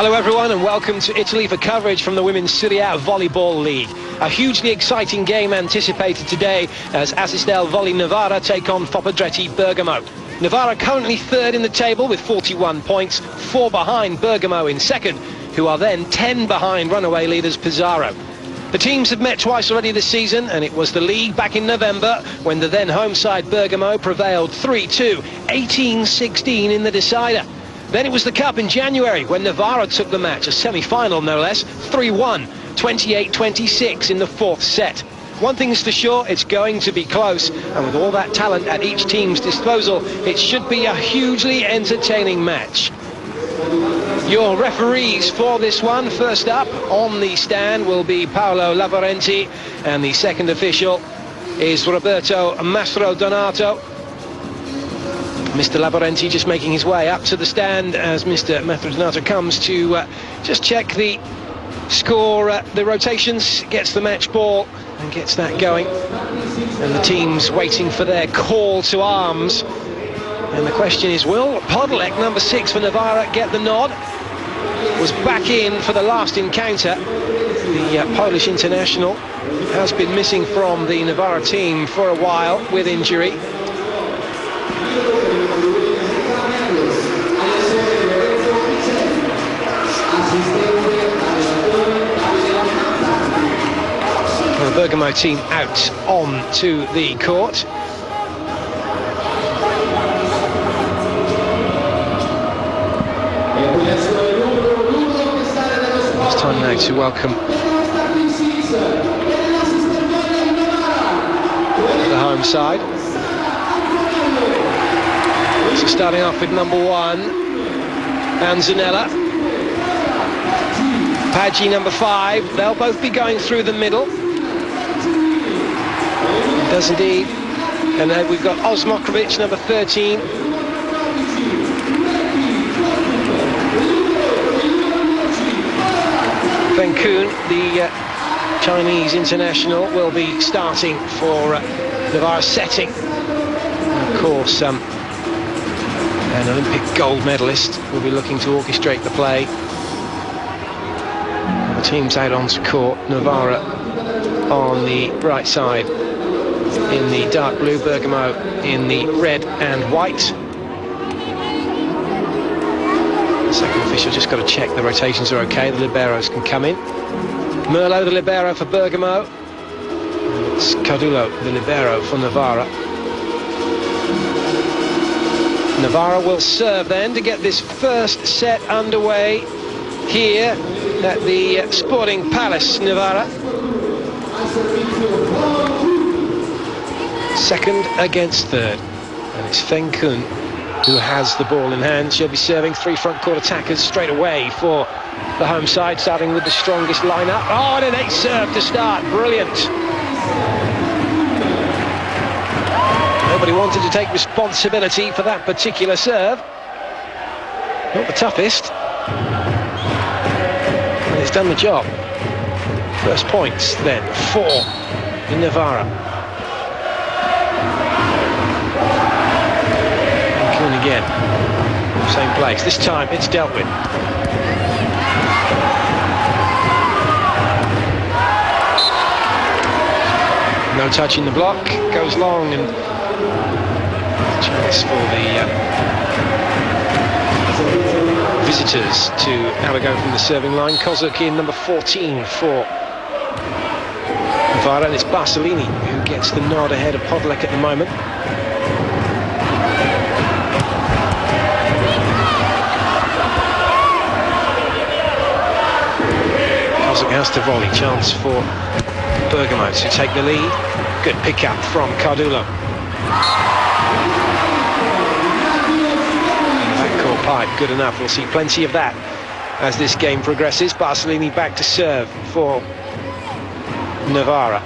Hello everyone and welcome to Italy for coverage from the Women's Serie A Volleyball League. A hugely exciting game anticipated today as Asistel Volley Novara take on Vs Bergamo. Novara currently third in the table with 41 points, 4 behind Bergamo in second, who are then 10 behind runaway leaders Pesaro. The teams have met twice already this season, and it was the league back in November when the then home side Bergamo prevailed 3-2, 18-16 in the decider. Then it was the Cup in January when Novara took the match, a semi-final no less, 3-1, 28-26 in the fourth set. One thing is for sure, it's going to be close, and with all that talent at each team's disposal, it should be a hugely entertaining match. Your referees for this one, first up on the stand will be Paolo Lavorenti, and the second official is Roberto Mastro Donato. Mr. Lavorenti just making his way up to the stand as Mr. Mastro Donato comes to just check the score, the rotations, gets the match ball and gets that going. And the team's waiting for their call to arms. And the question is, will Podolek, number 6 for Novara, get the nod? Was back in for the last encounter. The Polish international has been missing from the Novara team for a while with injury. The Bergamo team out on to the court. It's time now to welcome the home side. So starting off with number 1, Anzanella. Paggi, number 5. They'll both be going through the middle. Does indeed. And then we've got Osmokrovic, number 13. Feng Kun, the Chinese international, will be starting for Novara's setting. And of course, an Olympic gold medalist will be looking to orchestrate the play. And the team's out onto court. Novara on the right side in the dark blue, Bergamo in the red and white. The second official just got to check the rotations are okay, the liberos can come in. Merlo, the libero for Bergamo. It's Cardulo, the libero for Novara. Novara will serve then to get this first set underway here at the Sporting Palace, Novara. Second against third, and it's Feng Kun who has the ball in hand. She'll be serving 3 front court attackers straight away for the home side, starting with the strongest lineup. Oh, and an ace serve to start, brilliant. Nobody wanted to take responsibility for that particular serve. Not the toughest, and it's done the job. First points then, 4 in Novara. Again, same place. This time it's dealt with. No touch in the block, goes long, and chance for the visitors to have a go from the serving line. Kozuk in, number 14 for Novara, and it's Barsolini who gets the nod ahead of Podolek at the moment. Has to volley, chance for Bergamo to take the lead. Good pick up from Cardulo. Backcourt pipe, good enough. We'll see plenty of that as this game progresses. Barsolini back to serve for Novara.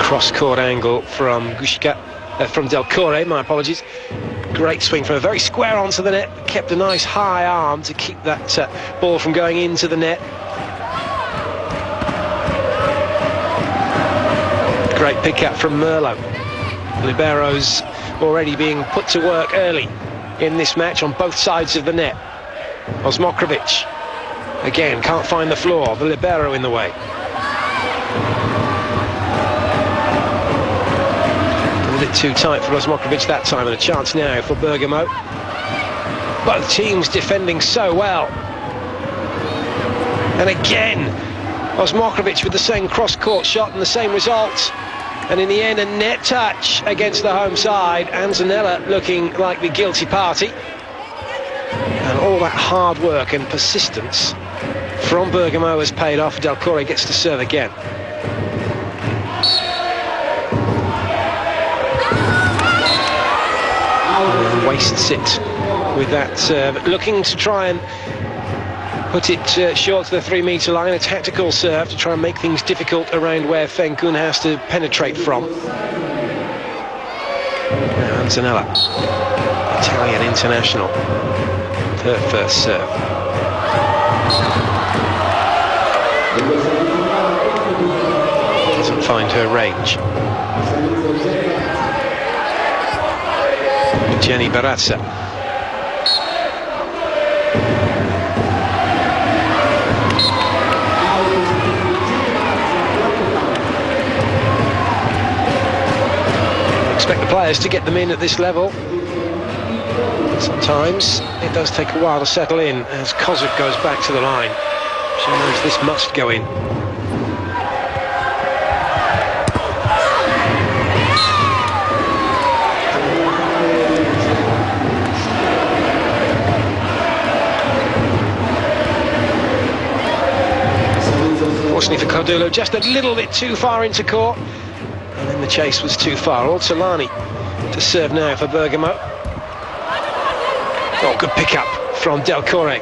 Cross-court angle from Gushka, from Del Core, my apologies. Great swing from a very square onto the net, kept a nice high arm to keep that ball from going into the net. Great pick-up from Merlo. Libero's already being put to work early in this match on both sides of the net. Osmokrovic, again, can't find the floor, the libero in the way. A bit too tight for Osmokrovic that time, and a chance now for Bergamo. Both teams defending so well. And again, Osmokrovic with the same cross-court shot and the same result. And in the end, a net touch against the home side. Antonella looking like the guilty party. And all that hard work and persistence from Bergamo has paid off. Del Corre gets to serve again. And wastes it with that serve. Looking to try and put it short to the 3-metre line, a tactical serve to try and make things difficult around where Fenkun has to penetrate from. Now Antonella, Italian international, her first serve. Doesn't find her range. Jenny Barazza. Expect the players to get them in at this level. Sometimes it does take a while to settle in as Kozuk goes back to the line. She knows this must go in. Fortunately for Cordulo, just a little bit too far into court. And then the chase was too far. Ortolani to serve now for Bergamo. Oh, good pick-up from Del Corre.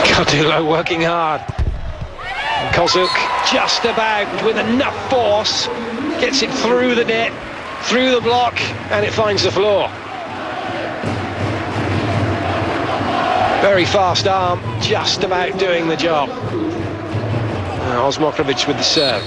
Cordulo working hard. And Kozuk just about with enough force, gets it through the net, through the block, and it finds the floor. Very fast arm, just about doing the job. Osmokrovic with the serve.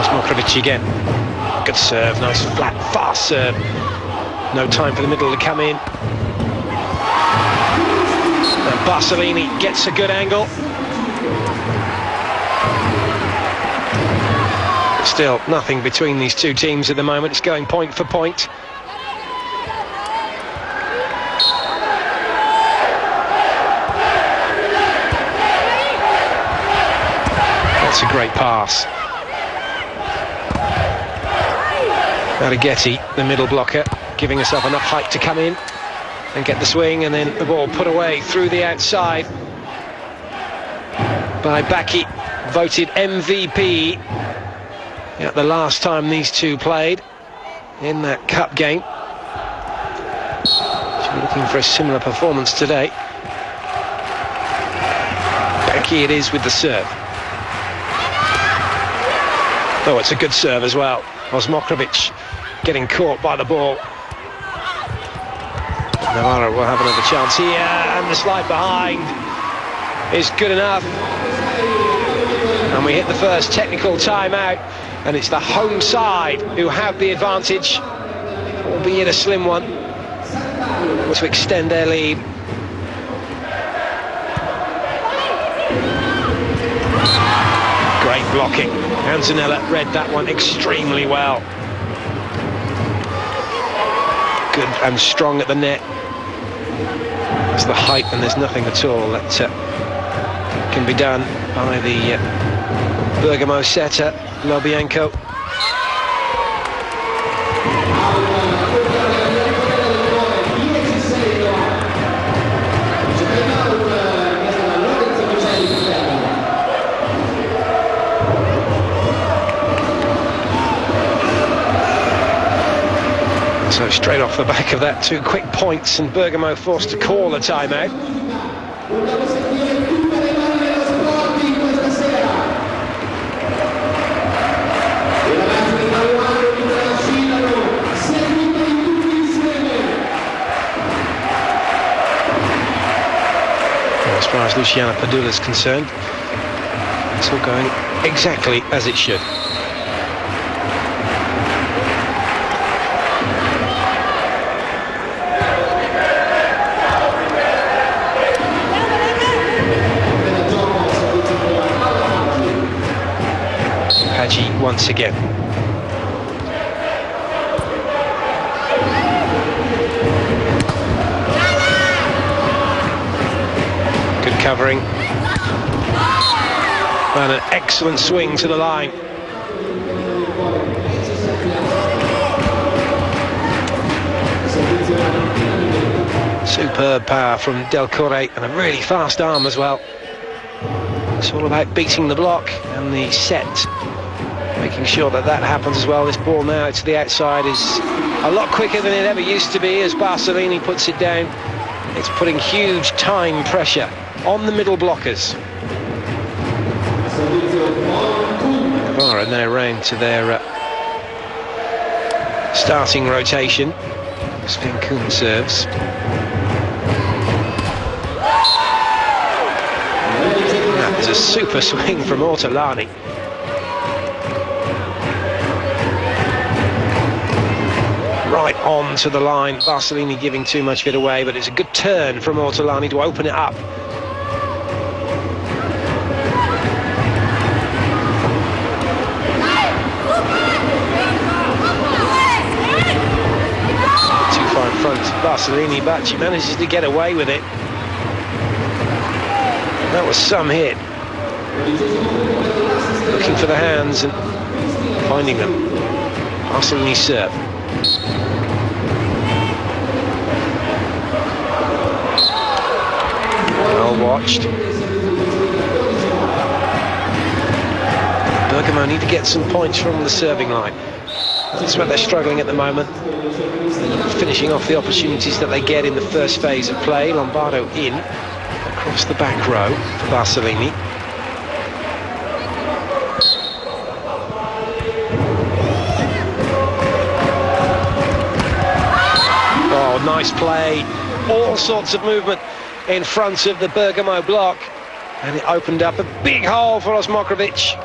Osmokrovic again. Good serve, nice flat, fast serve. No time for the middle to come in. And Barcelini gets a good angle. But still, nothing between these two teams at the moment. It's going point for point. That's a great pass. Arrighetti, the middle blocker, giving herself enough height to come in and get the swing, and then the ball put away through the outside by Bacchi, voted MVP at the last time these two played in that cup game. She's looking for a similar performance today. Bacchi it is with the serve. Oh, it's a good serve as well. Osmokrovic getting caught by the ball. Novara will have another chance here, and the slide behind is good enough. And we hit the first technical timeout, and it's the home side who have the advantage, albeit a slim one, to extend their lead. Great blocking. Antonella read that one extremely well. Good and strong at the net. There's the height, and there's nothing at all that Can be done by the Bergamo setter, Lobienko. So straight off the back of that, 2 quick points, and Bergamo forced to call a timeout. As far as Luciana Padula is concerned, it's all going exactly as it should. Once again. Good covering. And an excellent swing to the line. Superb power from Del Corre, and a really fast arm as well. It's all about beating the block and the set, making sure that that happens as well. This ball now to the outside is a lot quicker than it ever used to be as Barcelini puts it down. It's putting huge time pressure on the middle blockers. Novara now round to their starting rotation. Sven Kuhn serves. That is a super swing from Ortolani. Right on to the line. Barcelini giving too much of it away, but it's a good turn from Ortolani to open it up. Too far in front, Barcelini, but she manages to get away with it. That was some hit. Looking for the hands and finding them. Barcelini serve. Well watched. Bergamo need to get some points from the serving line. That's where they're struggling at the moment. Finishing off the opportunities that they get in the first phase of play. Lombardo in, across the back row for Barcelini. Oh, nice play. All sorts of movement in front of the Bergamo block, and it opened up a big hole for Osmokrovic.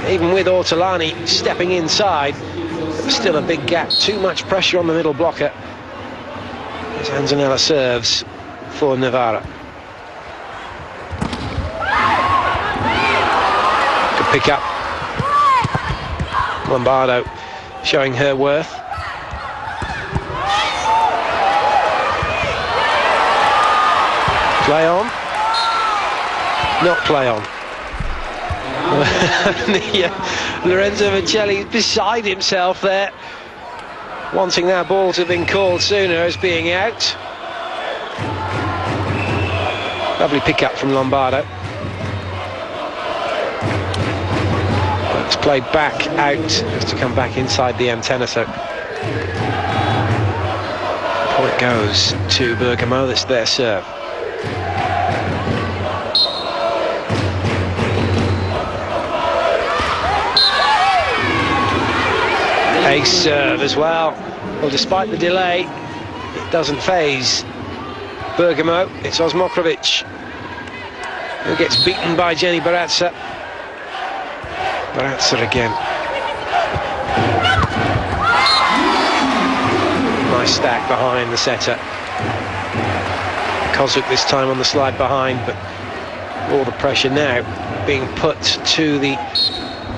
Even with Ortolani stepping inside, there was still a big gap. Too much pressure on the middle blocker. As Antonella serves for Novara. Good pick up. Lombardo showing her worth. Play on. Not play on. Lorenzo Michelli beside himself there, wanting that ball to have been called sooner as being out. Lovely pick up from Lombardo. It's played back out, has to come back inside the antenna, so point goes to Bergamo. That's their serve. Ace serve as well. Well, despite the delay, it doesn't faze Bergamo. It's Osmokrovic who gets beaten by Jenny Barazza. Barazza again. Nice stack behind the setter. Kozuk this time on the slide behind, but all the pressure now being put to the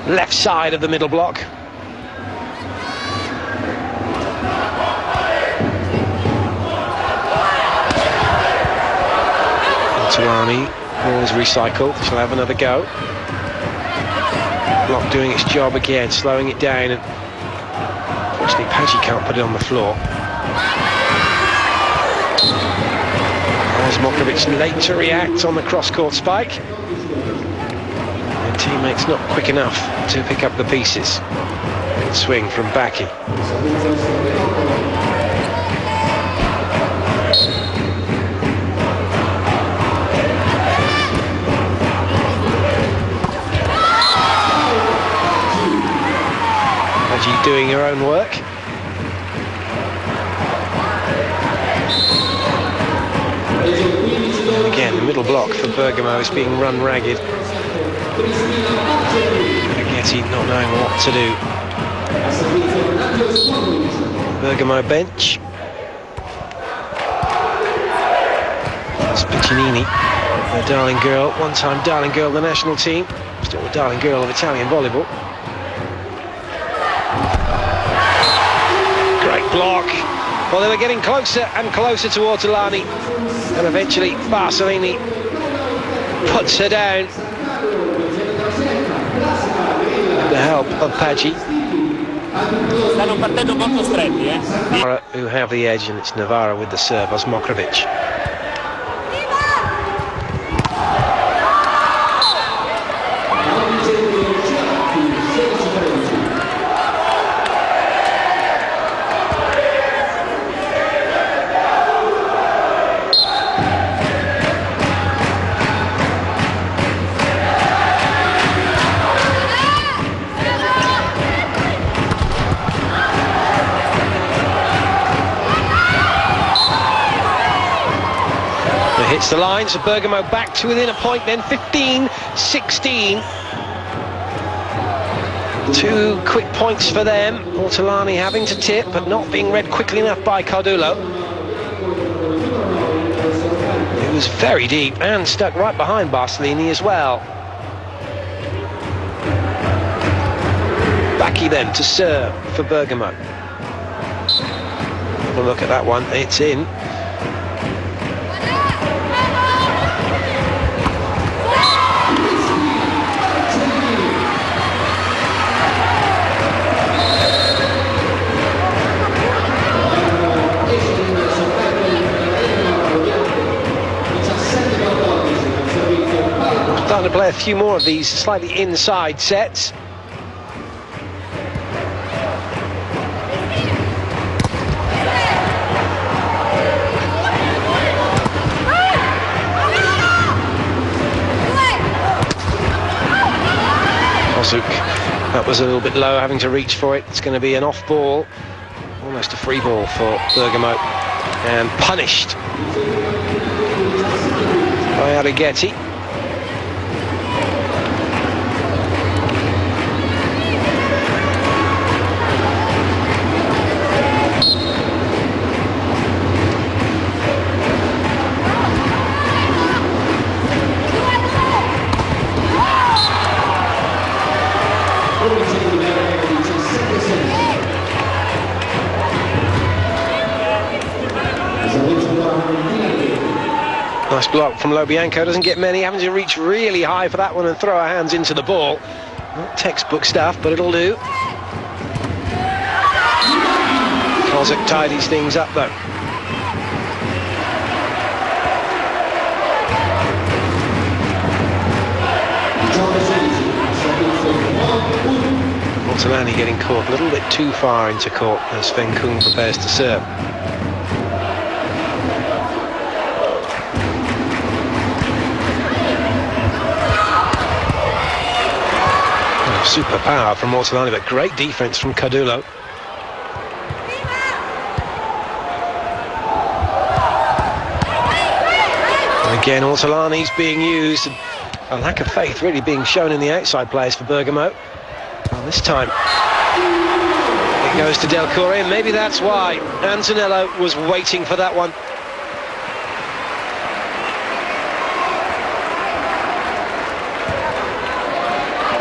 left side of the middle block. Ortolani Ball is recycled. She'll have another go. Block doing its job again, slowing it down, and unfortunately Paggi can't put it on the floor. As Mokrovic late to react on the cross-court spike. And teammates not quick enough to pick up the pieces. Good swing from Baki. Paggi doing her own work. And again, the middle block for Bergamo is being run ragged. Aghetti not knowing what to do. Bergamo bench. Spiccinini, their darling girl, one-time darling girl of the national team, still the darling girl of Italian volleyball. Great block. Well, they were getting closer and closer to Ortolani, and eventually Barcellini puts her down with the help of Paggi. Novara who have the edge, and it's Novara with the serve as Mokrovic. Hits the line, so Bergamo back to within a point then, 15-16. 2 quick points for them. Ortolani having to tip, but not being read quickly enough by Cardulo. It was very deep and stuck right behind Barcellini as well. Baki then to serve for Bergamo. Have a look at that one, it's in. Starting to play a few more of these slightly inside sets. Kozuk, that was a little bit low, having to reach for it. It's going to be an off ball, almost a free ball for Bergamo, and punished by Aghetti. Nice block from Lobianco, doesn't get many, having to reach really high for that one and throw her hands into the ball. Not textbook stuff, but it'll do. Kozuk tidies things up though. Ortolani getting caught a little bit too far into court as Sven Kung prepares to serve. Super power from Ortolani, but great defense from Cardulo. And again, Ortolani's being used, and a lack of faith really being shown in the outside players for Bergamo. Well, this time it goes to Del Corre, and maybe that's why Antonello was waiting for that one.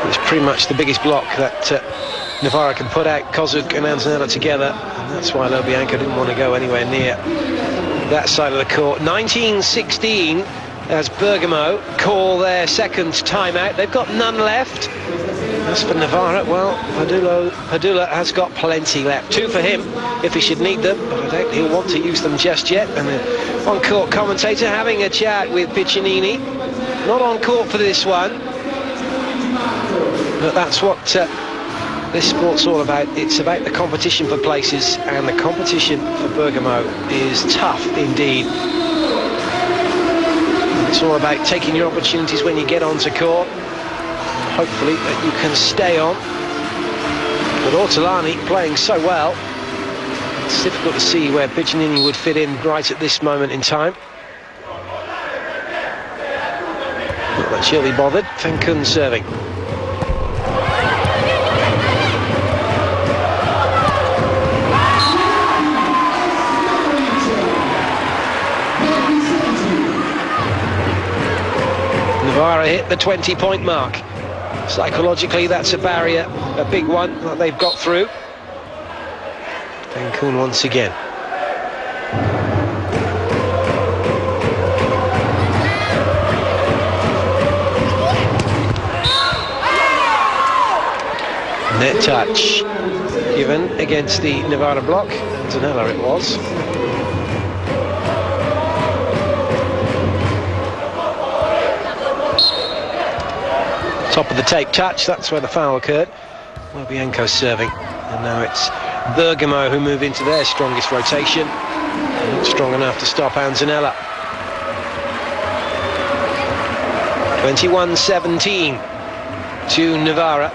It's pretty much the biggest block that Novara can put out Kozuk and Antonello together, and that's why Lobianco didn't want to go anywhere near that side of the court. 19-16, as Bergamo call their second timeout. They've got none left. As for Novara, well, Padula has got plenty left. 2 for him if he should need them, but I don't think he'll want to use them just yet. And the on-court commentator having a chat with Piccinini. Not on court for this one, but that's what this sport's all about. It's about the competition for places, and the competition for Bergamo is tough indeed. It's all about taking your opportunities when you get onto court. Hopefully that you can stay on. But Ortolani playing so well, it's difficult to see where Piccinini would fit in right at this moment in time. Not that she'll be bothered. Fenkun serving. Novara hit the 20-point mark. Psychologically, that's a barrier, a big one that they've got through. Fenkun once again. Net touch given against the Novara block. Zanella it was. Top of the tape touch, that's where the foul occurred. Well, Bianco serving, and now it's Bergamo who move into their strongest rotation. Not strong enough to stop Anzanella. 21-17 to Novara.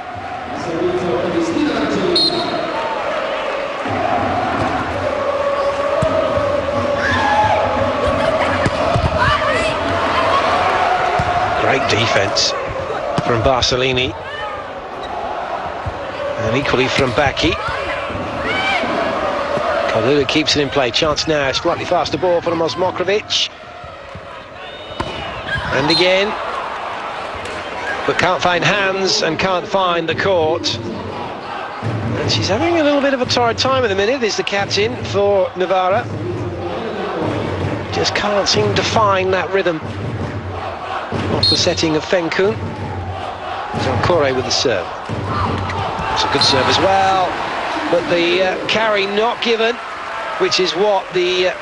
Great defense from Barcelini, and equally from Baki. Kalulu keeps it in play. Chance now, slightly faster ball for Mokrovic. And again, but can't find hands and can't find the court. And she's having a little bit of a torrid time at the minute, is the captain for Novara. Just can't seem to find that rhythm off the setting of Fenkun. Kore with the serve. It's a good serve as well, but the carry not given, which is what the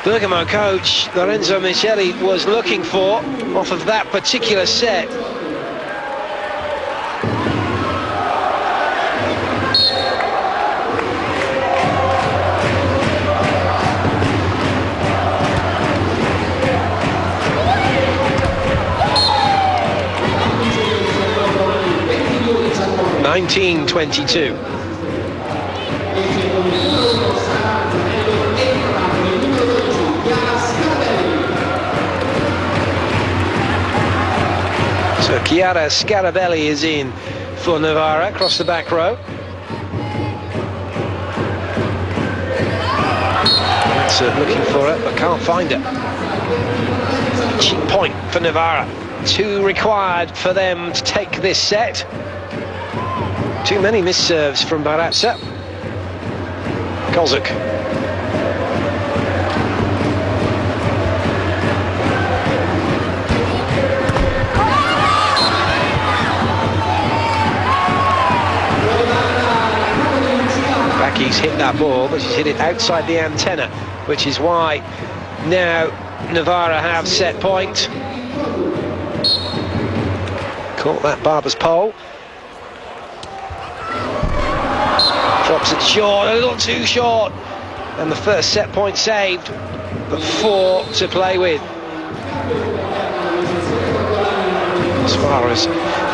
Bergamo coach Lorenzo Micheli was looking for off of that particular set. (19-22). So Chiara Scarabelli is in for Novara across the back row. That's looking for it, but can't find it. Cheap point for Novara. 2 required for them to take this set. Too many missed serves from Baratza. Kozuk. Baki's hit that ball, but she's hit it outside the antenna, which is why now Novara have set point. Caught that barber's pole. Drops it short, a little too short. And the first set point saved, but 4 to play with. As far as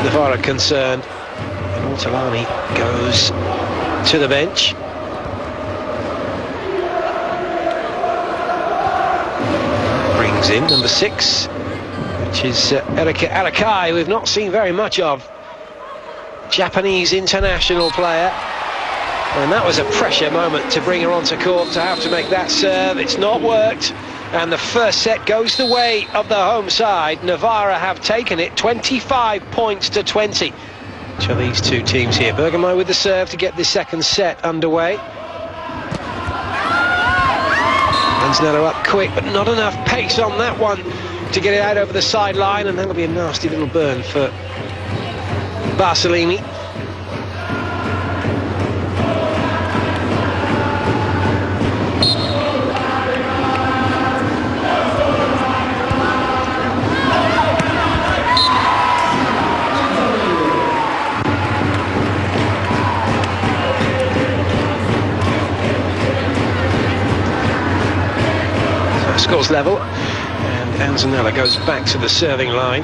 Novara concerned, and Ortolani goes to the bench. Brings in number 6, which is Erika Arakai, we've not seen very much of. Japanese international player. And that was a pressure moment to bring her onto court, to have to make that serve. It's not worked, and the first set goes the way of the home side. Novara have taken it 25-20 to these two teams here. Bergamo with the serve to get this second set underway. Anzanella up quick, but not enough pace on that one to get it out over the sideline, and that'll be a nasty little burn for Barcelini. Scores level, and Anzanella goes back to the serving line.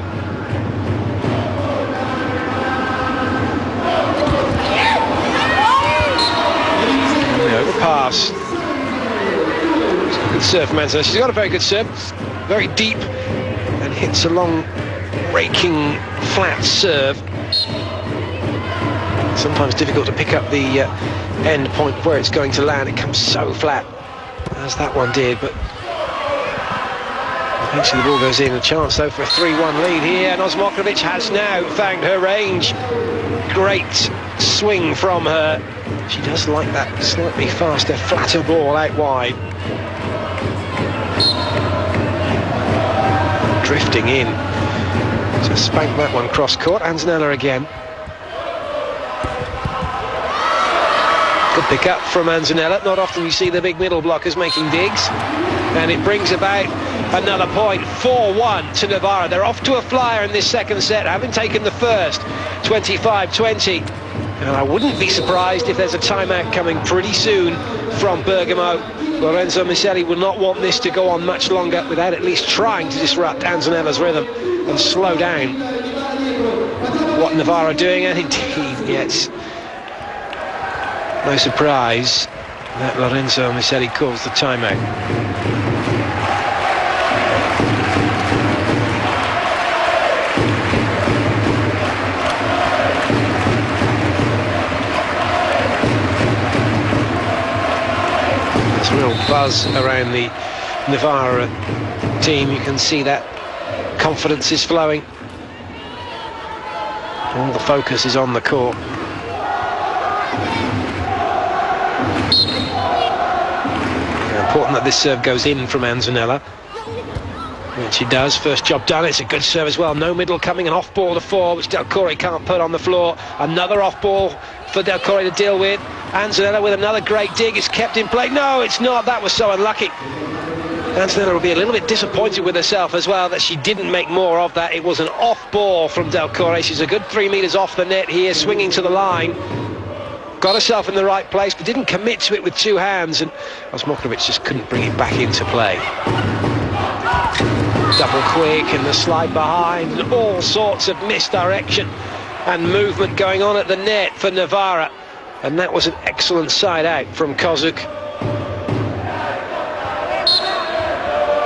And the overpass. Good serve from Anzanella. She's got a very good serve, very deep, and hits a long, raking, flat serve. Sometimes difficult to pick up the end point where it's going to land. It comes so flat, as that one did, but eventually the ball goes in. A chance though for a 3-1 lead here, and Osmokovic has now found her range. Great swing from her. She does like that slightly faster, flatter ball out wide. Drifting in to spank that one cross court. Anzanella again. Good pick up from Anzanella. Not often you see the big middle blockers making digs, and it brings about another point. 4-1 to Novara. They're off to a flyer in this second set, having taken the first. 25-20, and I wouldn't be surprised if there's a timeout coming pretty soon from Bergamo. Lorenzo Miceli will not want this to go on much longer without at least trying to disrupt Anzanella's rhythm and slow down what Novara are doing. And indeed, yes, no surprise that Lorenzo Miceli calls the timeout. There's a real buzz around the Novara team. You can see that confidence is flowing. All the focus is on the court. Important that this serve goes in from Anzanella, which she does. First job done. It's a good serve as well. No middle coming, an off ball to 4, which Del Corre can't put on the floor. Another off ball for Del Corre to deal with. Anzanella with another great dig. It's kept in play. No, it's not. That was so unlucky. Anzanella will be a little bit disappointed with herself as well that she didn't make more of that. It was an off ball from Del Corre. She's a good 3 meters off the net here, swinging to the line. Got herself in the right place, but didn't commit to it with 2 hands, and Osmokovic just couldn't bring it back into play. Double quick and the slide behind, and all sorts of misdirection and movement going on at the net for Novara, and that was an excellent side out from Kozuk.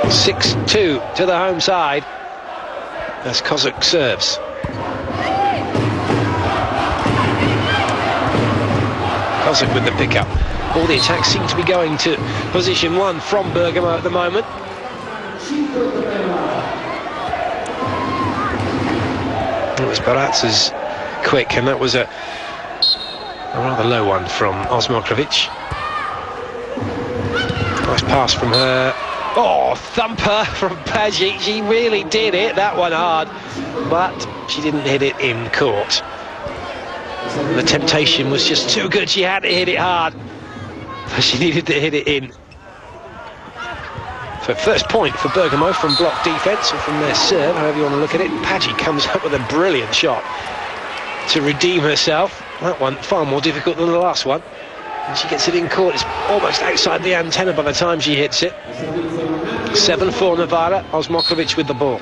6-2 to the home side as Kozuk serves. Kozuk with the pickup. All the attacks seem to be going to position 1 from Bergamo at the moment. It was Barazza's quick, and that was a rather low one from Osmokovic. Nice pass from her. Oh, thumper from Paggi. She really did hit that one hard, but she didn't hit it in court. The temptation was just too good. She had to hit it hard, but she needed to hit it in. So first point for Bergamo from block defence, or from their serve, however you want to look at it. Paggi comes up with a brilliant shot to redeem herself. That one far more difficult than the last one. And she gets it in court. It's almost outside the antenna by the time she hits it. 7-4 Novara. Osmokovic with the ball.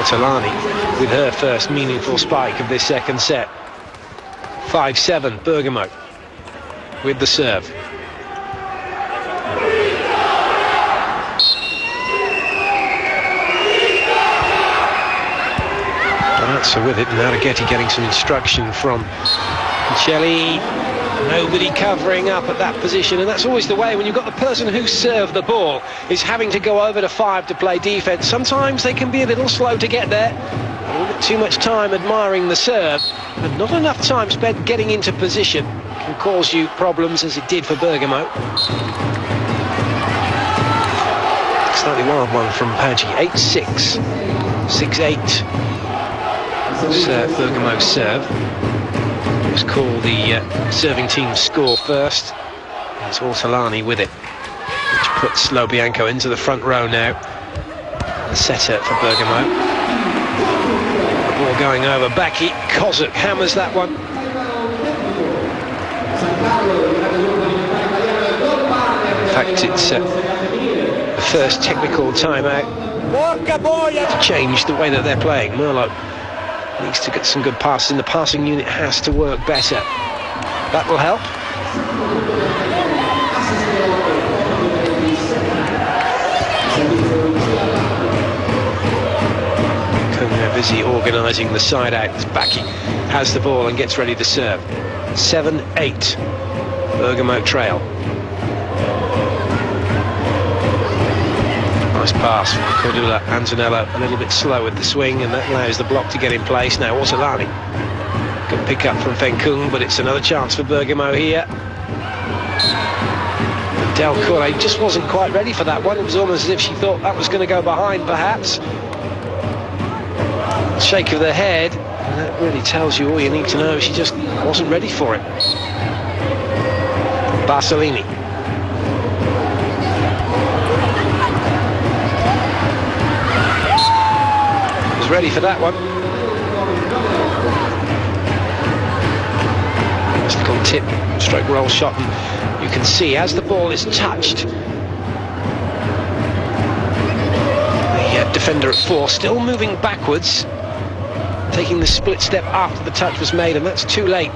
Ortolani with her first meaningful spike of this second set. 5-7 Bergamo with the serve. So with it, now Getty getting some instruction from Miceli. Nobody covering up at that position, and that's always the way when you've got the person who served the ball is having to go over to 5 to play defence. Sometimes they can be a little slow to get there, a little bit too much time admiring the serve, and not enough time spent getting into position, can cause you problems, as it did for Bergamo. Slightly wild one from Paggi. 8-6, 6-8. Bergamo's serve. It was called the serving team's score first. It's Ortolani with it, which puts Lobianco into the front row now. The setter for Bergamo. The ball going over. Baki. Kozuk hammers that one. In fact, it's the first technical timeout to change the way that they're playing. Merlot needs to get some good passes, and the passing unit has to work better. That will help. They're busy organising the side out as Baki has the ball and gets ready to serve. 7-8. Bergamo trail. Nice pass from Cordula. Antonello a little bit slow with the swing, and that allows the block to get in place. Now Ortolani. Good pick up from Fenkung, but it's another chance for Bergamo here. Del Corre just wasn't quite ready for that one. It was almost as if she thought that was going to go behind, perhaps. Shake of the head, and that really tells you all you need to know. She just wasn't ready for it. Barsolini. Was ready for that one. Nice little tip, stroke roll shot, and you can see as the ball is touched, the defender at 4 still moving backwards, taking the split step after the touch was made, and that's too late.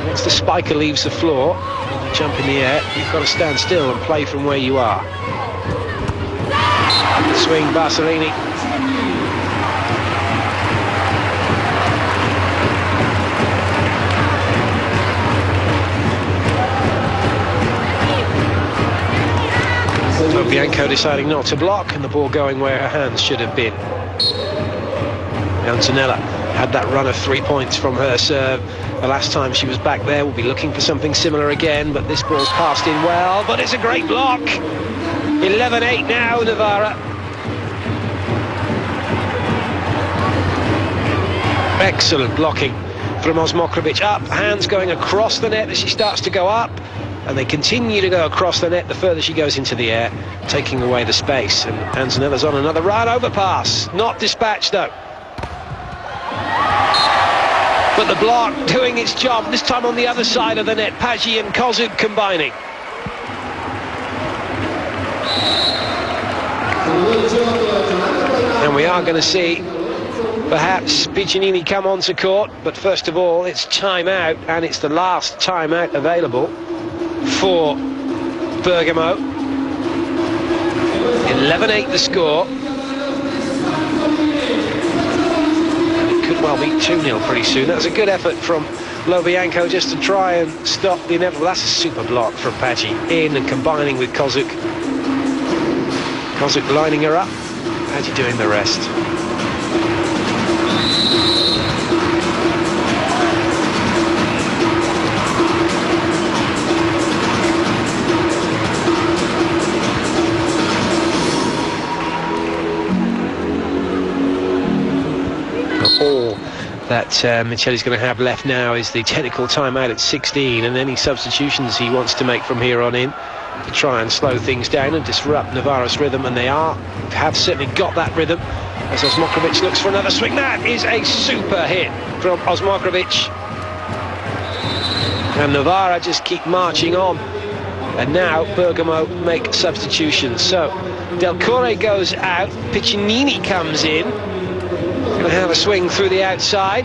Once the spiker leaves the floor, when you jump in the air, you've got to stand still and play from where you are. The swing, Barsolini. Lobianco deciding not to block, and the ball going where her hands should have been. Antonella had that run of 3 points from her serve. The last time she was back there, we'll be looking for something similar again, but this ball's passed in well, but it's a great block. 11-8 now, Novara. Excellent blocking from Osmokrovic. Up, hands going across the net as she starts to go up, and they continue to go across the net the further she goes into the air, taking away the space. And Antonella's on another run, overpass. Not dispatched though. But the block doing its job, this time on the other side of the net. Paggi and Kozuk combining. And we are going to see perhaps Piccinini come onto court, but first of all it's time out, and it's the last time out available for Bergamo. 11-8 the score. Could well be 2-0 pretty soon. That was a good effort from Lobianco just to try and stop the inevitable. That's a super block from Paggi, in and combining with Kozuk. Kozuk lining her up, Paggi doing the rest. All that Micheli's going to have left now is the technical timeout at 16, and any substitutions he wants to make from here on in to try and slow things down and disrupt Novara's rhythm, and they have certainly got that rhythm as Osmokrovic looks for another swing. That is a super hit from Osmokrovic, and Novara just keep marching on, and now Bergamo make substitutions. So Del Corre goes out, Piccinini comes in. Going to have a swing through the outside.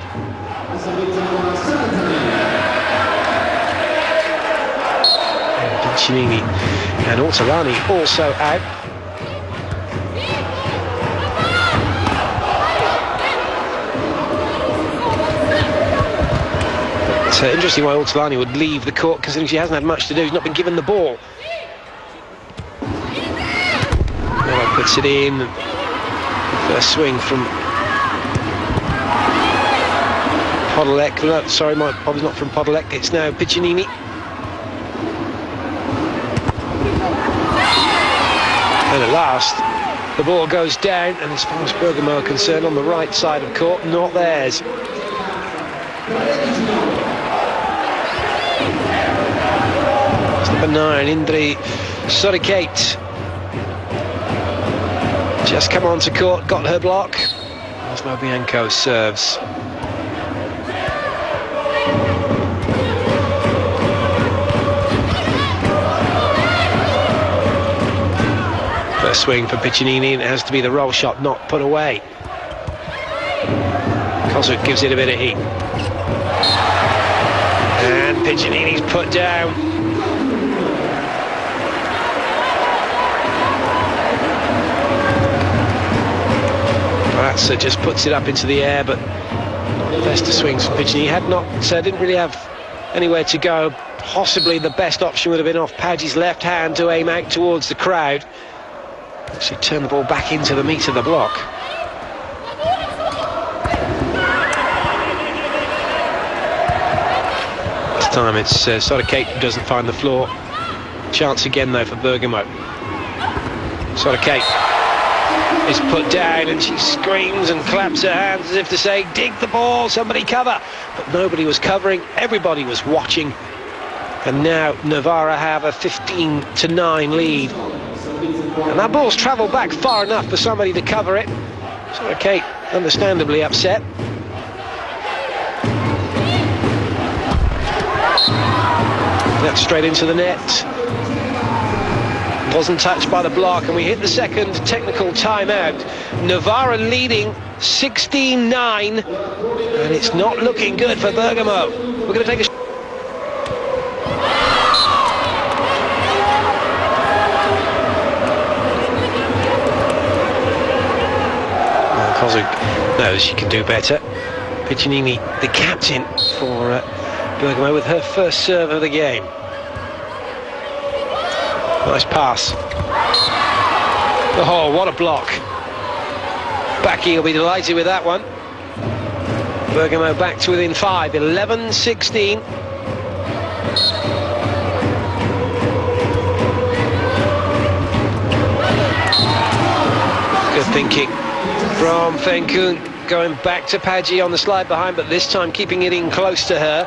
And Piccinini and Ortolani also out. It's interesting why Ortolani would leave the court, considering she hasn't had much to do. She's not been given the ball. Now puts it in. First swing from Podolek, no, sorry, my apologies, not from Podolek, it's now Piccinini. And at last, the ball goes down, and as far as Bergamo are concerned, on the right side of court, not theirs. It's number 9, Indri Sorikate. Just come onto court, got her block. As Lobianco serves. First swing for Piccinini, and it has to be the roll shot, not put away. Kozuk gives it a bit of heat. And Piccinini's put down. Ratzer just puts it up into the air, but not the best of swings from Piccinini. Had not, didn't really have anywhere to go. Possibly the best option would have been off Padgie's left hand to aim out towards the crowd. Actually turn the ball back into the meat of the block. This time it's Sorikate who doesn't find the floor. Chance again though for Bergamo. Sorikate is put down and she screams and claps her hands as if to say, dig the ball, somebody cover. But nobody was covering, everybody was watching. And now Novara have a 15-9 lead. And that ball's travelled back far enough for somebody to cover it. Sorikate understandably upset. That's straight into the net. Wasn't touched by the block, and we hit the second technical timeout. Novara leading 16-9, and it's not looking good for Bergamo. We're going to take a... Kozuk knows she can do better. Piccinini, the captain for Bergamo, with her first serve of the game. Nice pass. Oh, what a block. Bacchi will be delighted with that one. Bergamo back to within 5, 11-16. Good thinking from Fenkun, going back to Padgie on the slide behind, but this time keeping it in close to her.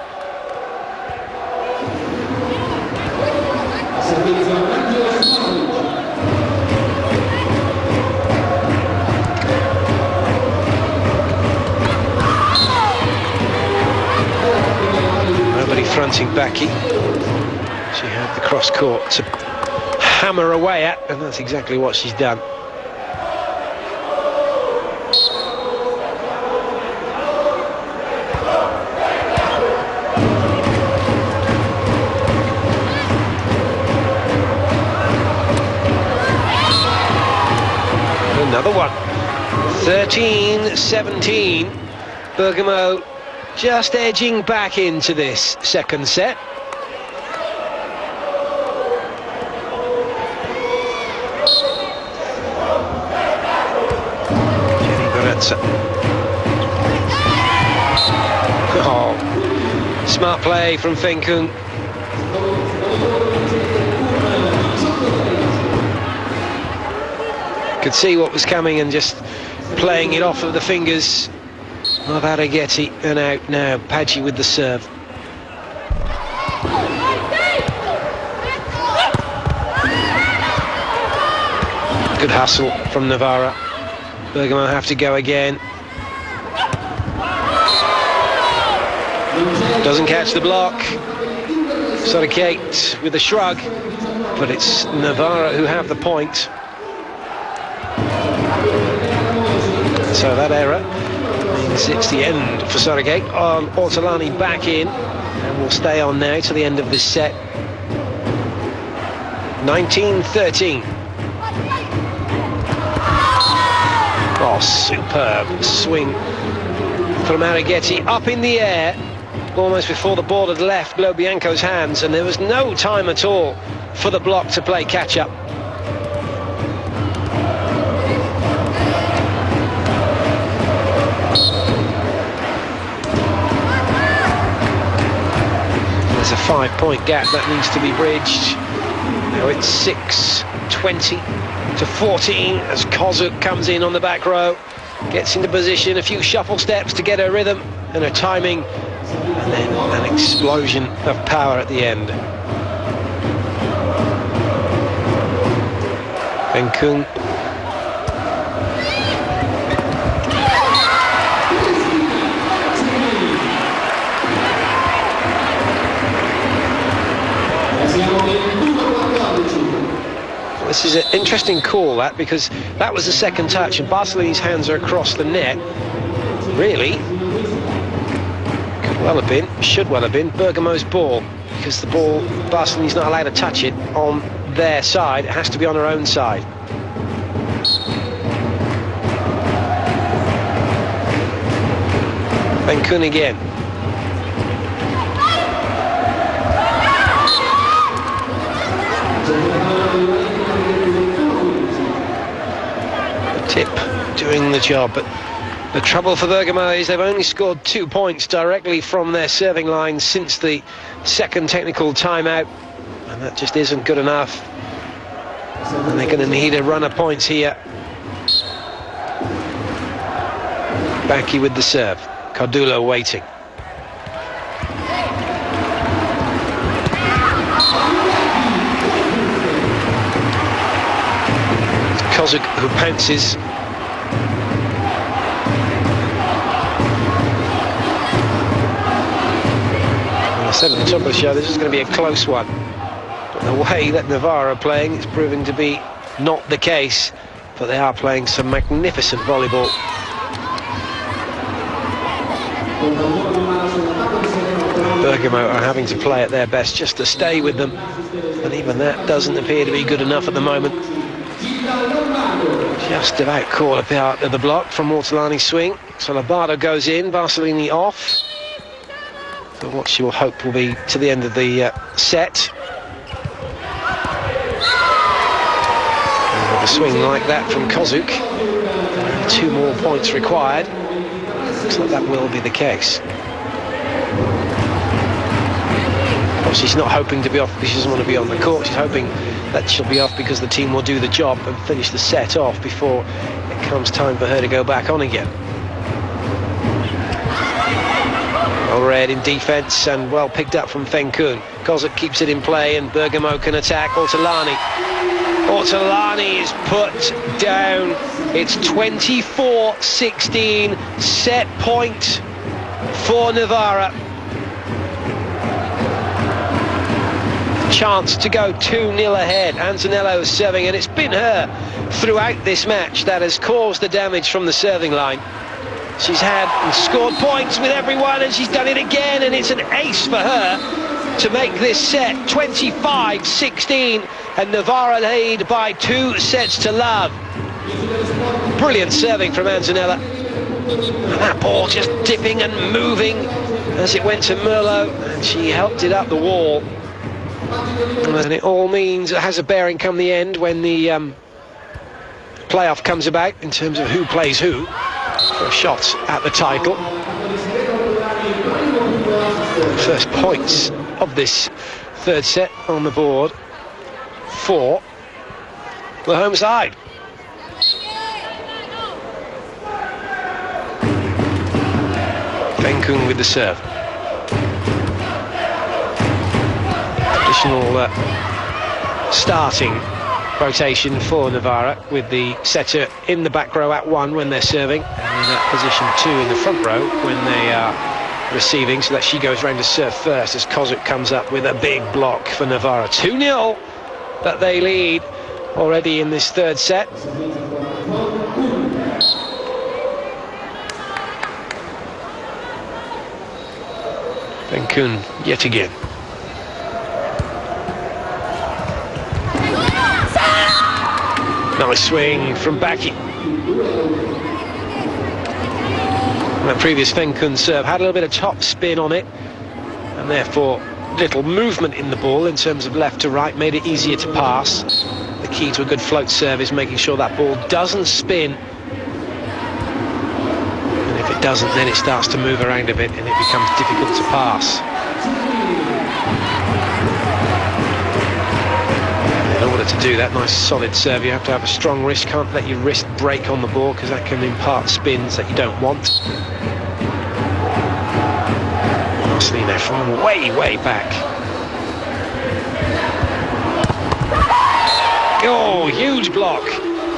Nobody fronting Bacchi. She had the cross court to hammer away at, and that's exactly what she's done. Another one. 13-17. Bergamo just edging back into this second set. Oh, smart play from Fenkun. Could see what was coming and just playing it off of the fingers of Arighetti, and out now. Padgie with the serve. Good hustle from Novara. Bergamo have to go again. Doesn't catch the block. Sorikate with a shrug, but it's Novara who have the point. So that error means it's the end for Sorikate. Ortolani back in, and will stay on now to the end of this set. 19-13. Oh, superb swing from Arighetti, up in the air, almost before the ball had left Lobianco's hands, and there was no time at all for the block to play catch-up. 5-point gap that needs to be bridged. Now it's 6-20 to 14 as Kozuk comes in on the back row, gets into position, a few shuffle steps to get her rhythm and her timing, and then an explosion of power at the end. Benkun. This is an interesting call, that, because that was the second touch and Barcelini's hands are across the net. Really, could well have been, should well have been Bergamo's ball, because the ball, Barcelini's not allowed to touch it on their side, it has to be on her own side. Benkun again. Tip doing the job, but the trouble for Bergamo is they've only scored 2 points directly from their serving line since the second technical timeout, and that just isn't good enough, and they're going to need a run of points here. Baki with the serve, Cardulo waiting. Kozuk who pounces. And I said at the top of the show, this is going to be a close one. But the way that Novara are playing, it's proving to be not the case. But they are playing some magnificent volleyball. Bergamo are having to play at their best just to stay with them. And even that doesn't appear to be good enough at the moment. Just about caught out of the block from Ortolani's swing. So Lobato goes in, Barcelini off. So what she will hope will be to the end of the set. And with a swing like that from Kozuk, only 2 more points required. Looks like that will be the case. She's not hoping to be off because she doesn't want to be on the court. She's hoping that she'll be off because the team will do the job and finish the set off before it comes time for her to go back on again. Well read in defence and well picked up from Benkun. Kozuk keeps it in play and Bergamo can attack. Ortolani is put down. It's 24-16, set point for Novara. Chance to go 2-0 ahead. Antonello is serving, and it's been her throughout this match that has caused the damage from the serving line. She's had and scored points with everyone, and she's done it again, and it's an ace for her to make this set 25-16, and Novara lead by 2 sets to love. Brilliant serving from Antonella, and that ball just dipping and moving as it went to Merlot, and she helped it up the wall. And it all means it has a bearing come the end when the playoff comes about in terms of who plays who for a shot at the title. First points of this third set on the board for the home side. Benkun with the serve. Additional starting rotation for Novara with the setter in the back row at 1 when they're serving, and in position 2 in the front row when they are receiving, so that she goes round to serve first as Kozuk comes up with a big block for Novara. 2-0 that they lead already in this third set. Benkun yet again. Nice swing from Baki. That previous Benkun serve had a little bit of top spin on it, and therefore little movement in the ball in terms of left to right, made it easier to pass. The key to a good float serve is making sure that ball doesn't spin, and if it doesn't, then it starts to move around a bit and it becomes difficult to pass. order to do that. Nice solid serve. You have to have a strong wrist. Can't let your wrist break on the ball because that can impart spins that you don't want. Marcelino from way back. Oh, huge block.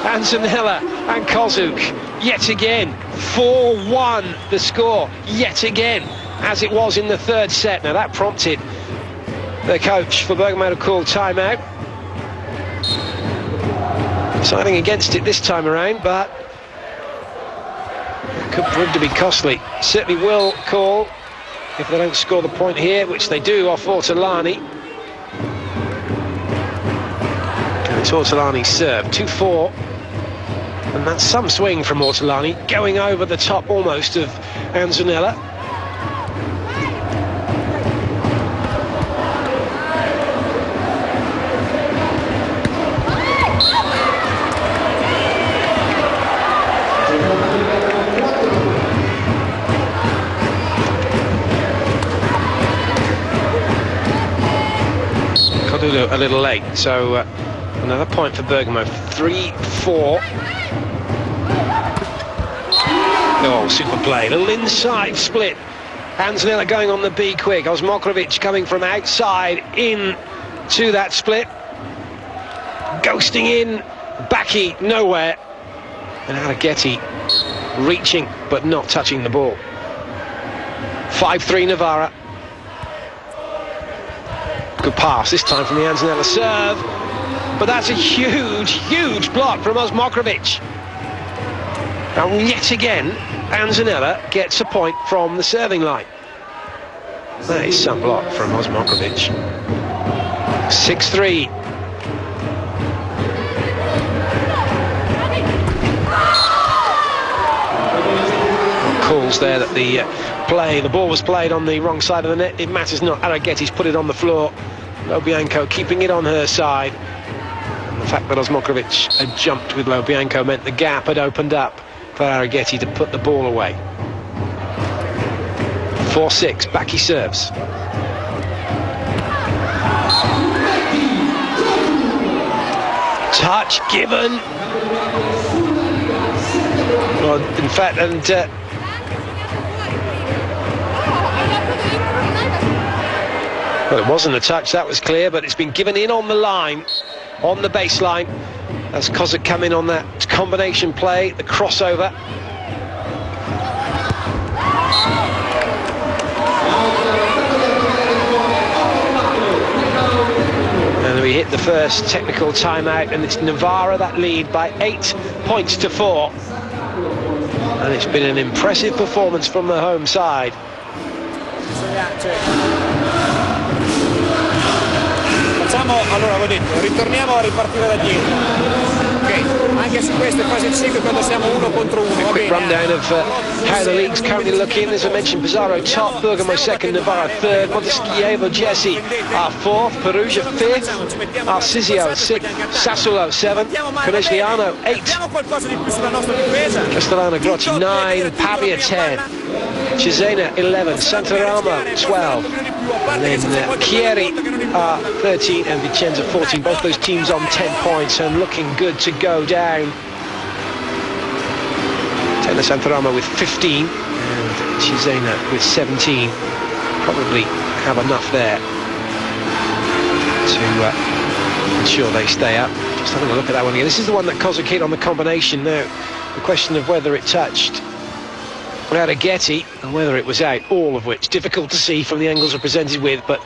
Antonella and Kozuk yet again. 4-1 the score yet again, as it was in the third set. Now that prompted the coach for Bergamo to call timeout. Deciding against it this time around, but it could prove to be costly. Certainly will call if they don't score the point here, which they do off Ortolani. And it's Ortolani's serve, 2-4. And that's some swing from Ortolani, going over the top almost of Antonella. A little late, so another point for Bergamo. 3-4. Oh, super play. Little inside split. Antonella going on the B quick. Osmokrovic coming from outside in to that split. Ghosting in. Bacchi nowhere. And Araghetti reaching but not touching the ball. 5-3 Novara. Good pass this time from the Antonella serve, but that's a huge block from Osmokrovic. And yet again, Antonella gets a point from the serving line. That is some block from Osmokrovic. 6-3. Calls there that the ball was played on the wrong side of the net. It matters not. Araghetti's put it on the floor. Lobianco keeping it on her side. And the fact that Osmokrovic had jumped with Lobianco meant the gap had opened up for Araghetti to put the ball away. 4-6, Bacchi serves. Touch given. Well, in fact, and well, it wasn't a touch, that was clear, but it's been given in on the line, on the baseline, as Kozuk come in on that combination play, the crossover. And we hit the first technical timeout, and it's Novara that lead by 8 points to 4. And it's been an impressive performance from the home side. Allora avevo detto, ritorniamo a ripartire da dietro. Ok, anche su queste fasi 5 quando siamo 1 contro 1. A quick rundown of how the league's currently looking. As I mentioned, Pesaro top, Bergamo second, Novara third, Montesquieu, Jesse are fourth, Perugia fifth, Arsizio sixth, Sassuolo seventh, Conegliano 8th, Castellano Grocci 9, Pavia 10, Cesena 11, Santaramo 12, and then Chieri are 13 and Vicenza 14. Both those teams on 10 points and looking good to go down. Tenna Santaramo with 15 and Cesena with 17. Probably have enough there to ensure they stay up. Just having a look at that one again. This is the one that Kozuk hit on the combination. Now, the question of whether it touched Araghetti and whether it was out, all of which difficult to see from the angles we're presented with, but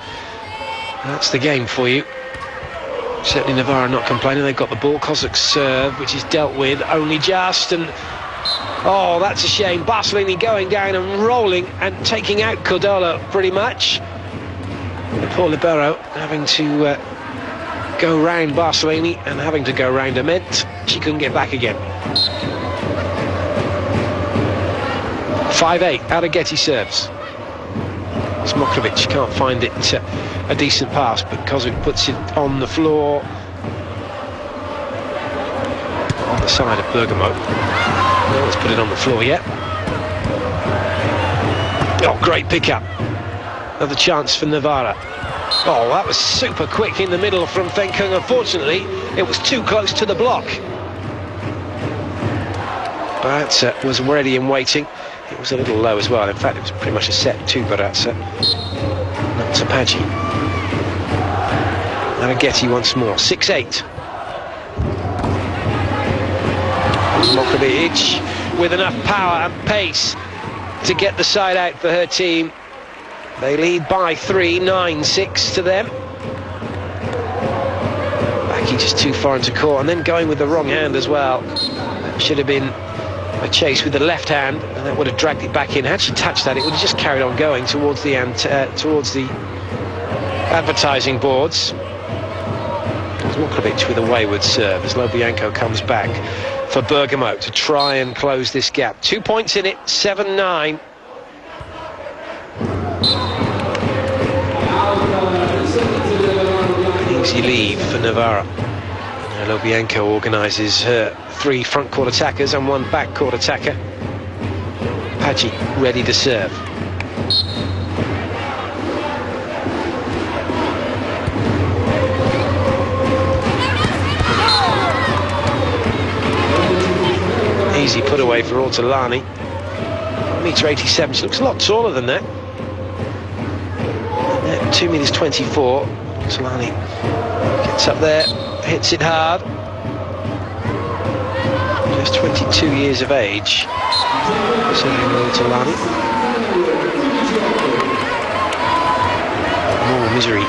that's the game for you. Certainly Novara not complaining. They've got the ball. Kozuk's serve, which is dealt with only just, and oh, that's a shame. Barcelini going down and rolling and taking out Cordola pretty much. And poor Libero having to go round Barcelini, and having to go round her meant she couldn't get back again. 5-8, Araghetti serves. Osmokrovic can't find it a decent pass, but Kozuk puts it on the floor on the side of Bergamo. No one's put it on the floor yet. Oh, great pickup. Another chance for Novara. Oh, that was super quick in the middle from Fenkung. Unfortunately, it was too close to the block. Baratza was ready and waiting. It was a little low as well. In fact, it was pretty much a set to Baratza, not to Paggi. Araghetti once more, 6-8. Mokrovic with enough power and pace to get the side out for her team. They lead by 3, 9-6 to them. Bacchi just too far into court, and then going with the wrong hand as well. That should have been a chase with the left hand, and that would have dragged it back in. Had she touched that, it would have just carried on going towards the advertising boards. Mokrovic with a wayward serve as Lobianco comes back for Bergamo to try and close this gap. 2 points in it, 7-9. Easy leave for Novara. Now Lobianco organises her 3 front court attackers and 1 back court attacker. Paggi ready to serve. Easy put away for Ortolani. 1m87, she looks a lot taller than that. 2m24. Ortolani gets up there, hits it hard. Just 22 years of age. Ortolani. More misery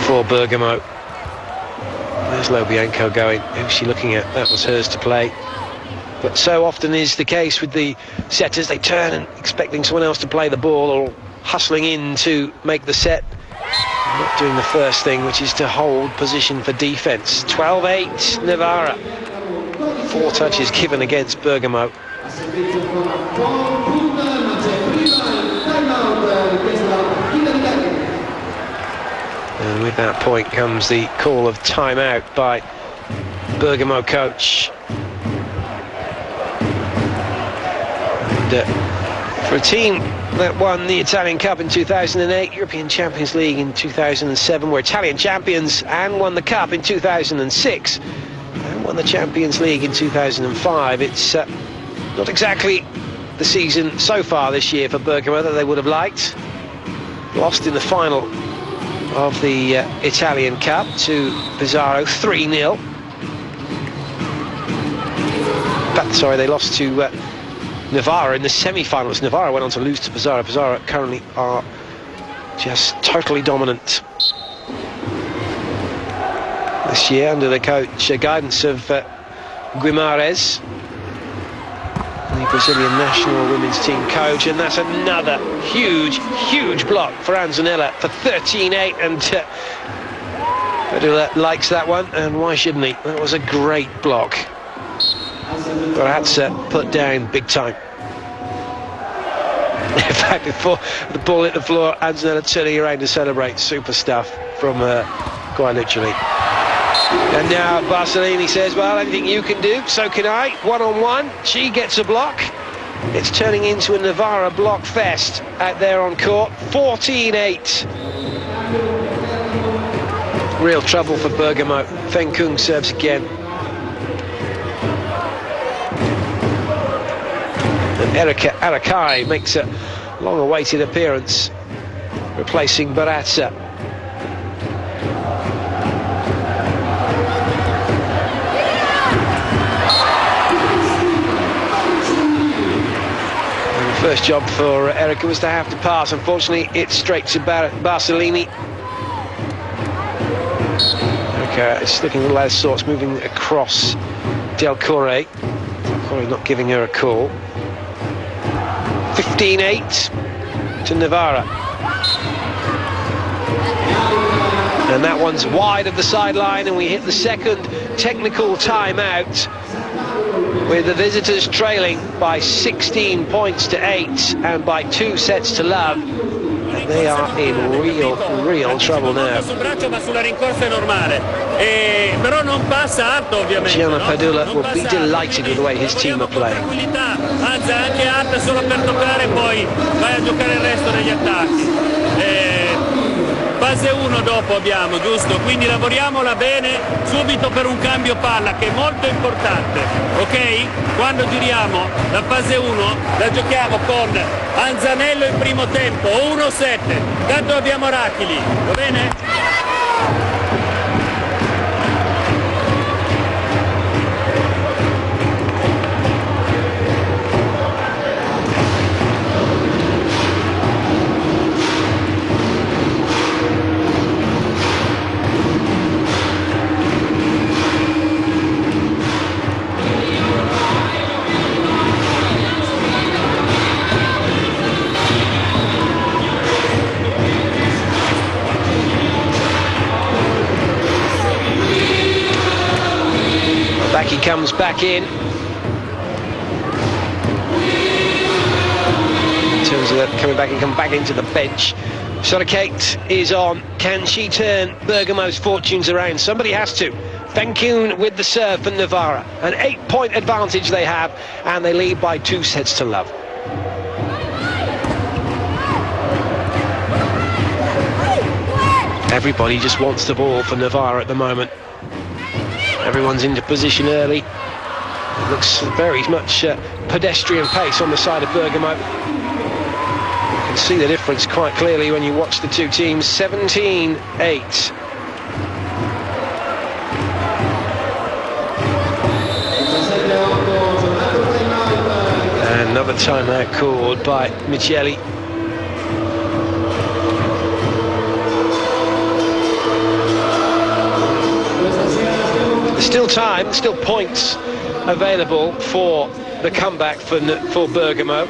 for Bergamo. There's Lobianco going. Who's she looking at? That was hers to play. But so often is the case with the setters, they turn and expecting someone else to play the ball or hustling in to make the set. Not doing the first thing, which is to hold position for defence. 12-8, Novara. 4 touches given against Bergamo. And with that point comes the call of timeout by Bergamo coach. For a team that won the Italian Cup in 2008, European Champions League in 2007, were Italian champions, and won the Cup in 2006, and won the Champions League in 2005. It's not exactly the season so far this year for Bergamo that they would have liked. Lost in the final of the Italian Cup to Pesaro 3-0. But sorry, they lost to Novara in the semi-finals. Novara went on to lose to Pesaro. Pesaro currently are just totally dominant this year under the guidance of Guimarães, the Brazilian national women's team coach. And that's another huge block for Anzanella for 13-8, and Padula likes that one, and why shouldn't he? That was a great block. Baratza put down big time. In fact, before the ball hit the floor, Anzanella turning around to celebrate. Super stuff from her, quite literally. And now Barcelini says, well, anything you can do, so can I. 1-on-1, she gets a block. It's turning into a Novara block fest out there on court. 14-8. Real trouble for Bergamo. Fenkung serves again. Erika Arakai makes a long-awaited appearance, replacing Baratza. And the first job for Erika was to have to pass. Unfortunately, it's straight to Barcelini. Erika is looking a little out of sorts, moving across Del Corre. Del Corre not giving her a call. 15-8 to Novara. And that one's wide of the sideline, and we hit the second technical timeout with the visitors trailing by 16 points to 8 and by 2 sets to love. And they are in real trouble now. Gianna Padula will be delighted with the way his team are playing. fase 1 dopo abbiamo, giusto? Quindi lavoriamola bene subito per un cambio palla che è molto importante, ok? Quando giriamo la fase 1 la giochiamo con Anzanello in primo tempo, 1-7, tanto abbiamo Rachili, va bene? He comes back in terms of that coming back and come back into the bench. Kate is on. Can she turn Bergamo's fortunes around? Somebody has to. Benkoon with the serve for Novara. An 8-point advantage they have, and they lead by 2-0. Everybody just wants the ball for Novara at the moment. Everyone's into position early. It looks very much pedestrian pace on the side of Bergamo. You can see the difference quite clearly when you watch the two teams. 17-8. And another timeout called by Micheli. Still time, still points available for the comeback for Bergamo.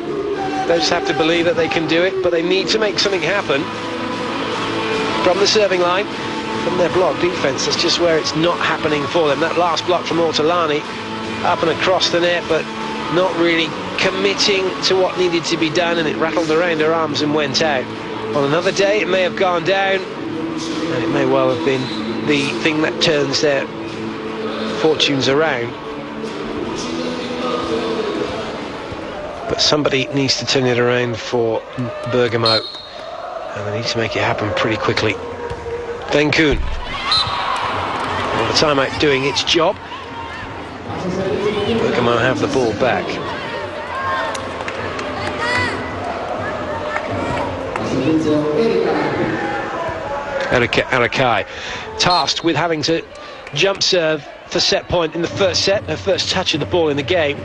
They just have to believe that they can do it, but they need to make something happen from the serving line, from their block defence. That's just where it's not happening for them. That last block from Ortolani up and across the net, but not really committing to what needed to be done, and it rattled around her arms and went out. On another day it may have gone down, and it may well have been the thing that turns their fortunes around. But somebody needs to turn it around for Bergamo, and they need to make it happen pretty quickly. Benkoon, well, the timeout doing its job. Bergamo have the ball back. Erika Arakai, tasked with having to jump serve for set point in the first set, her first touch of the ball in the game.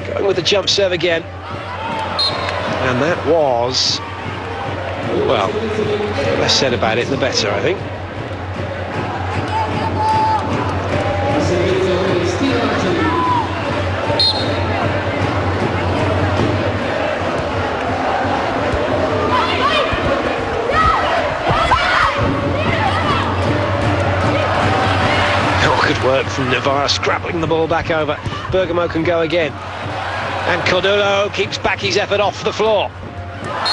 Going with the jump serve again. And that was, well, the less said about it, the better, I think. Good work from Novara, scrabbling the ball back over. Bergamo can go again. And Cordulo keeps back his effort off the floor.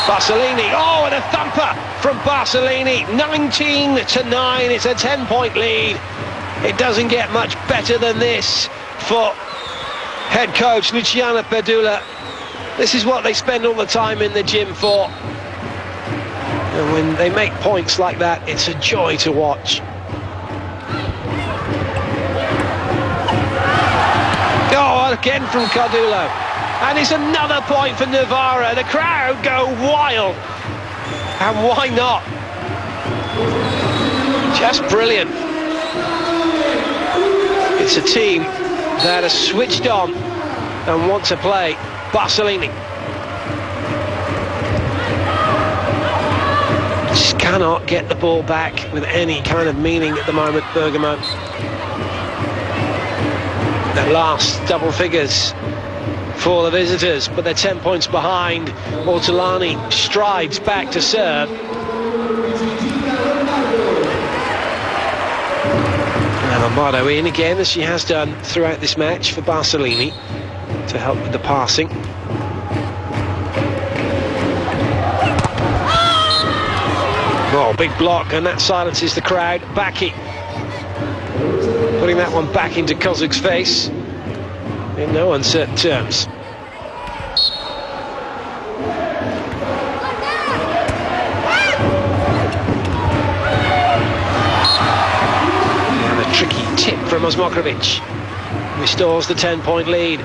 Barcellini, oh, and a thumper from Barcellini. 19-9, it's a 10-point lead. It doesn't get much better than this for head coach Luciana Perdula. This is what they spend all the time in the gym for. And when they make points like that, it's a joy to watch. Oh, again from Cordulo. And it's another point for Novara. The crowd go wild. And why not? Just brilliant. It's a team that are switched on and want to play. Barcellini. Just cannot get the ball back with any kind of meaning at the moment, Bergamo. That last double figures for the visitors, but they're 10 points behind. Ortolani strides back to serve. And Lombardo in again, as she has done throughout this match, for Barcellini to help with the passing. Oh, big block, and that silences the crowd. Baki putting that one back into Kozuk's face in no uncertain terms. from Osmokrovic. Restores the 10-point lead.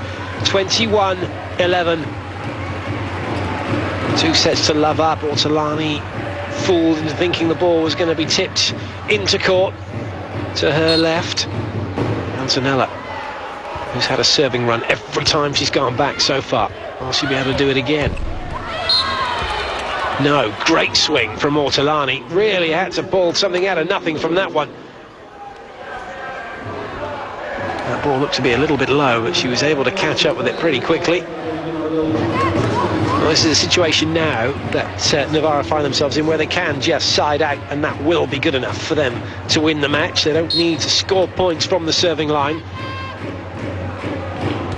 21-11. 2 sets to love up. Ortolani fooled into thinking the ball was going to be tipped into court to her left. Antonella, who's had a serving run every time she's gone back so far. Will she be able to do it again? No, great swing from Ortolani. Really had to pull something out of nothing from that one. That ball looked to be a little bit low, but she was able to catch up with it pretty quickly. Well, this is a situation now that Novara find themselves in where they can just side out, and that will be good enough for them to win the match. They don't need to score points from the serving line.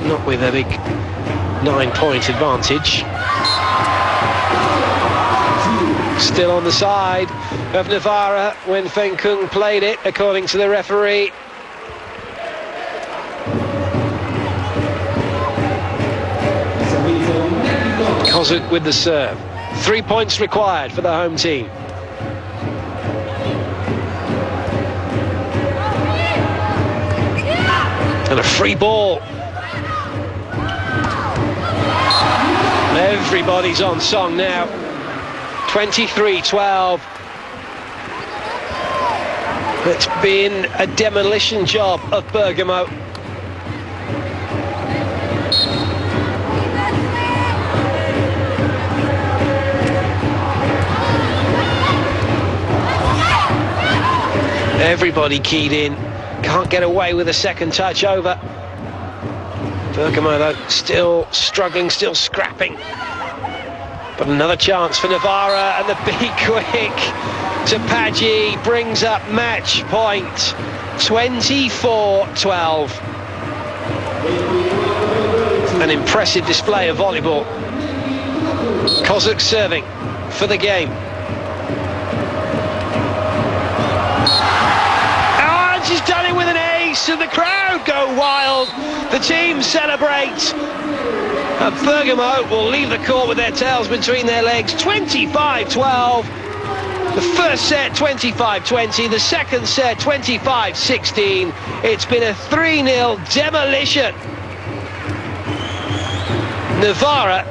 Not with a big 9-point advantage. Still on the side of Novara when Feng Kung played it, according to the referee. Kozuk with the serve. 3 points required for the home team. And a free ball. Everybody's on song now. 23-12. It's been a demolition job of Bergamo. Everybody keyed in. Can't get away with a second touch over. Bergamo, though, still struggling, still scrapping. But another chance for Novara, and the big quick to Paggi brings up match point. 24-12. An impressive display of volleyball. Kozuk serving for the game. Oh, she's done it with an ace, and the crowd go wild. The team celebrate. And Bergamo will leave the court with their tails between their legs. 25-12. The first set 25-20, the second set 25-16. It's been a 3-0 demolition. Novara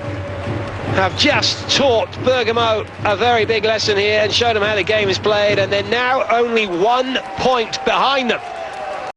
have just taught Bergamo a very big lesson here and showed them how the game is played, and they're now only 1 point behind them.